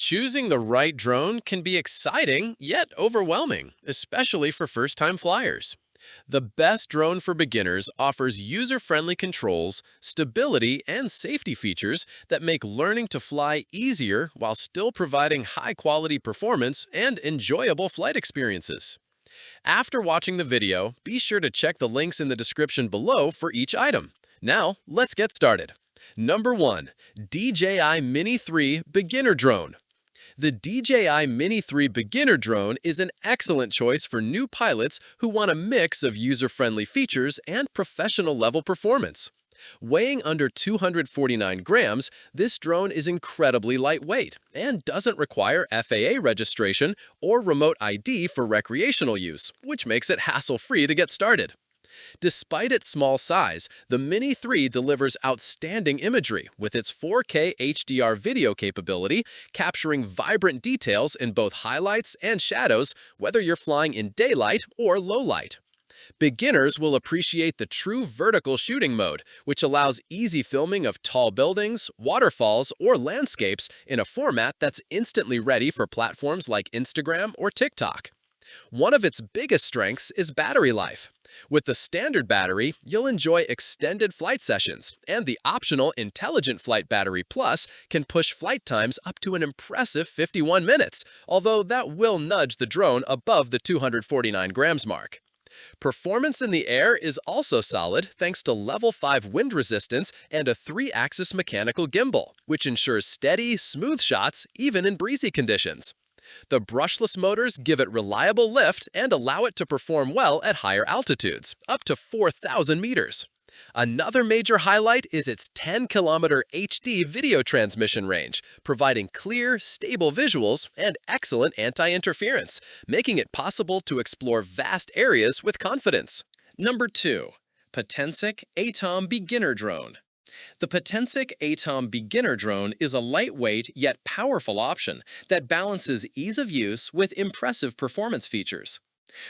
Choosing the right drone can be exciting yet overwhelming, especially for first-time flyers. The best drone for beginners offers user-friendly controls, stability, and safety features that make learning to fly easier while still providing high-quality performance and enjoyable flight experiences. After watching the video, be sure to check the links in the description below for each item. Now, let's get started. Number 1. DJI Mini 3 Beginner Drone. The DJI Mini 3 Beginner Drone is an excellent choice for new pilots who want a mix of user-friendly features and professional-level performance. Weighing under 249 grams, this drone is incredibly lightweight and doesn't require FAA registration or remote ID for recreational use, which makes it hassle-free to get started. Despite its small size, the Mini 3 delivers outstanding imagery with its 4K HDR video capability, capturing vibrant details in both highlights and shadows, whether you're flying in daylight or low light. Beginners will appreciate the true vertical shooting mode, which allows easy filming of tall buildings, waterfalls, or landscapes in a format that's instantly ready for platforms like Instagram or TikTok. One of its biggest strengths is battery life. With the standard battery, you'll enjoy extended flight sessions, and the optional Intelligent Flight Battery Plus can push flight times up to an impressive 51 minutes, although that will nudge the drone above the 249 grams mark. Performance in the air is also solid thanks to level 5 wind resistance and a 3-axis mechanical gimbal, which ensures steady, smooth shots even in breezy conditions. The brushless motors give it reliable lift and allow it to perform well at higher altitudes, up to 4,000 meters. Another major highlight is its 10-kilometer HD video transmission range, providing clear, stable visuals and excellent anti-interference, making it possible to explore vast areas with confidence. Number 2. Potensic ATOM Beginner Drone. The Potensic ATOM Beginner Drone is a lightweight yet powerful option that balances ease of use with impressive performance features.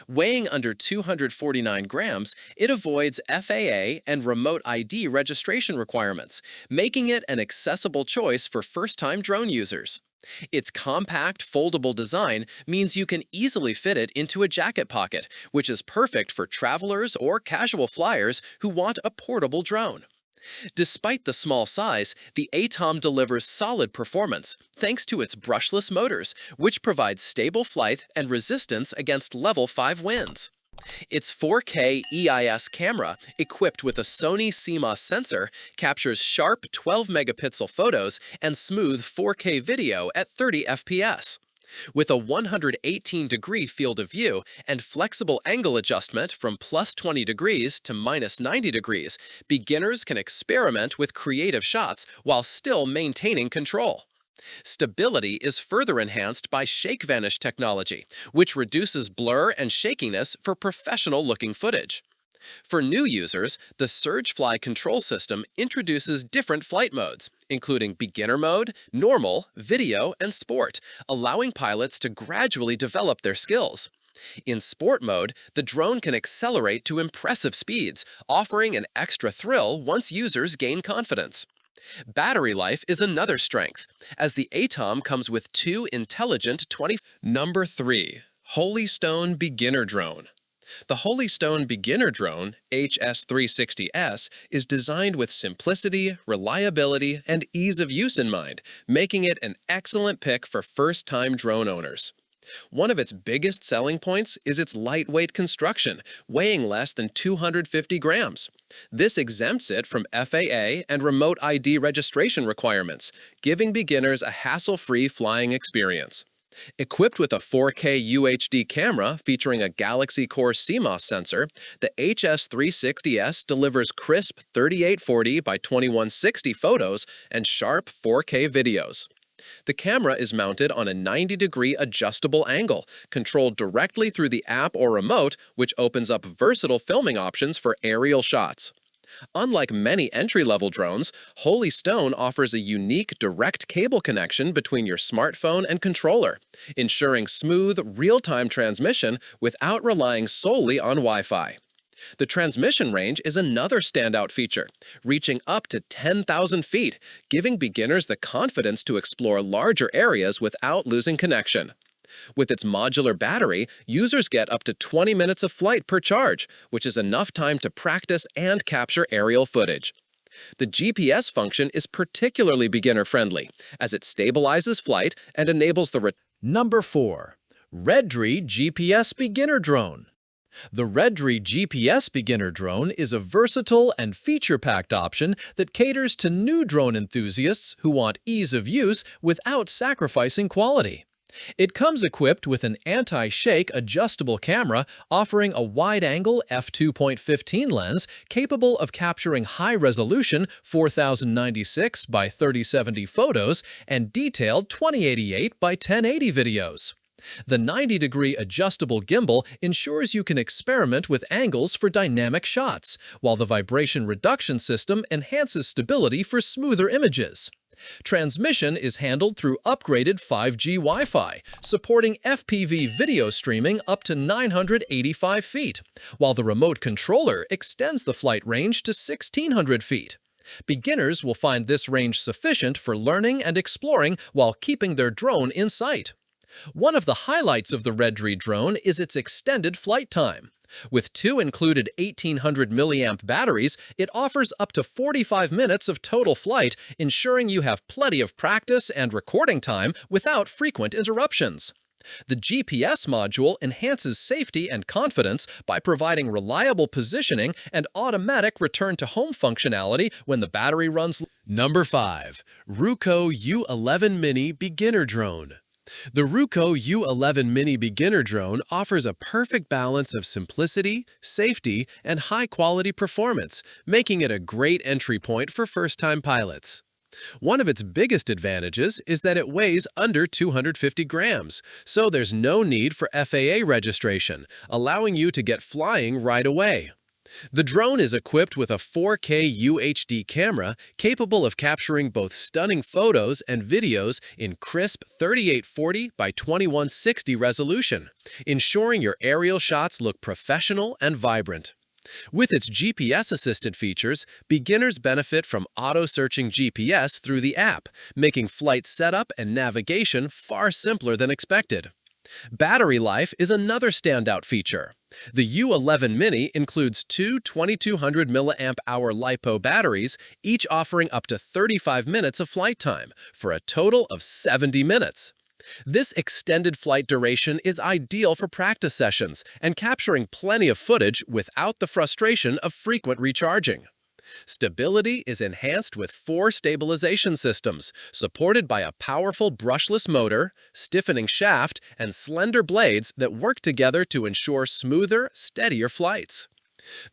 Weighing under 249 grams, it avoids FAA and remote ID registration requirements, making it an accessible choice for first-time drone users. Its compact, foldable design means you can easily fit it into a jacket pocket, which is perfect for travelers or casual flyers who want a portable drone. Despite the small size, the ATOM delivers solid performance thanks to its brushless motors, which provide stable flight and resistance against level 5 winds. Its 4K EIS camera, equipped with a Sony CMOS sensor, captures sharp 12-megapixel photos and smooth 4K video at 30 FPS. With a 118-degree field of view and flexible angle adjustment from plus 20 degrees to minus 90 degrees, beginners can experiment with creative shots while still maintaining control. Stability is further enhanced by Shake Vanish technology, which reduces blur and shakiness for professional-looking footage. For new users, the Surgefly control system introduces different flight modes, including beginner mode, normal, video, and sport, allowing pilots to gradually develop their skills. In sport mode, the drone can accelerate to impressive speeds, offering an extra thrill once users gain confidence. Battery life is another strength, as the ATOM comes with 2 intelligent 20. Number 3. Holystone Beginner Drone. The Holystone Beginner Drone, HS360S, is designed with simplicity, reliability, and ease of use in mind, making it an excellent pick for first-time drone owners. One of its biggest selling points is its lightweight construction, weighing less than 250 grams. This exempts it from FAA and remote ID registration requirements, giving beginners a hassle-free flying experience. Equipped with a 4K UHD camera featuring a Galaxy Core CMOS sensor, the HS360S delivers crisp 3840 by 2160 photos and sharp 4K videos. The camera is mounted on a 90-degree adjustable angle, controlled directly through the app or remote, which opens up versatile filming options for aerial shots. Unlike many entry-level drones, Holystone offers a unique direct cable connection between your smartphone and controller, ensuring smooth, real-time transmission without relying solely on Wi-Fi. The transmission range is another standout feature, reaching up to 10,000 feet, giving beginners the confidence to explore larger areas without losing connection. With its modular battery, users get up to 20 minutes of flight per charge, which is enough time to practice and capture aerial footage. The GPS function is particularly beginner-friendly, as it stabilizes flight and enables the Number 4. REDRIE GPS Beginner Drone. The REDRIE GPS Beginner Drone is a versatile and feature-packed option that caters to new drone enthusiasts who want ease of use without sacrificing quality. It comes equipped with an anti-shake adjustable camera offering a wide-angle f2.15 lens capable of capturing high-resolution 4096 by 3070 photos and detailed 2088 by 1080 videos. The 90-degree adjustable gimbal ensures you can experiment with angles for dynamic shots, while the vibration reduction system enhances stability for smoother images. Transmission is handled through upgraded 5G Wi-Fi, supporting FPV video streaming up to 985 feet, while the remote controller extends the flight range to 1,600 feet. Beginners will find this range sufficient for learning and exploring while keeping their drone in sight. One of the highlights of the REDRIE drone is its extended flight time. With two included 1,800 mAh batteries, it offers up to 45 minutes of total flight, ensuring you have plenty of practice and recording time without frequent interruptions. The GPS module enhances safety and confidence by providing reliable positioning and automatic return-to-home functionality when the battery runs low. Number 5. Ruko U11 Mini Beginner Drone. The Ruko U11 Mini Beginner Drone offers a perfect balance of simplicity, safety, and high-quality performance, making it a great entry point for first-time pilots. One of its biggest advantages is that it weighs under 250 grams, so there's no need for FAA registration, allowing you to get flying right away. The drone is equipped with a 4K UHD camera capable of capturing both stunning photos and videos in crisp 3840 by 2160 resolution, ensuring your aerial shots look professional and vibrant. With its GPS-assisted features, beginners benefit from auto-searching GPS through the app, making flight setup and navigation far simpler than expected. Battery life is another standout feature. The U11 Mini includes two 2200 mAh LiPo batteries, each offering up to 35 minutes of flight time, for a total of 70 minutes. This extended flight duration is ideal for practice sessions and capturing plenty of footage without the frustration of frequent recharging. Stability is enhanced with 4 stabilization systems, supported by a powerful brushless motor, stiffening shaft, and slender blades that work together to ensure smoother, steadier flights.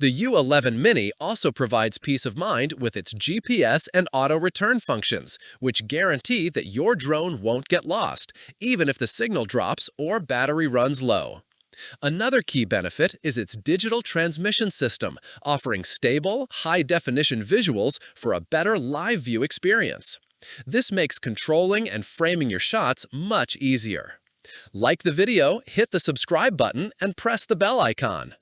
The U11 Mini also provides peace of mind with its GPS and auto-return functions, which guarantee that your drone won't get lost, even if the signal drops or battery runs low. Another key benefit is its digital transmission system, offering stable, high-definition visuals for a better live view experience. This makes controlling and framing your shots much easier. Like the video, hit the subscribe button, and press the bell icon.